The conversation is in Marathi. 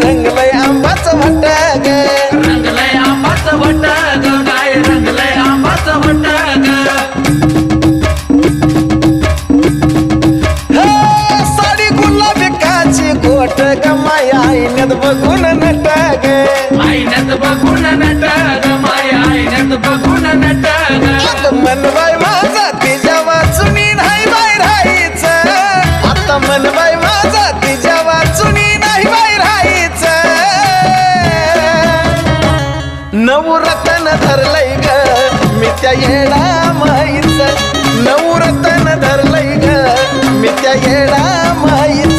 रंगलय आंबाचं वट ग रंगलय आंबाचं वट ग गाय रंगलय आंबाचं वट ग साडी गुलाबी काची गोट ग माया आईन्यात बघून नट ग आईन्यात बघून नट ग माया आईन्यात बघून नट ग मनबाई माझा तिच्या वाचुनी नाही बाई राहायचं आता मनबाई माझा तिच्या वाचुनी नाही बाई राहायचं नवरतन धरलंय ग मी त्या येडा माईचं नवरतन धरलंय ग मी त्या येडा माईचं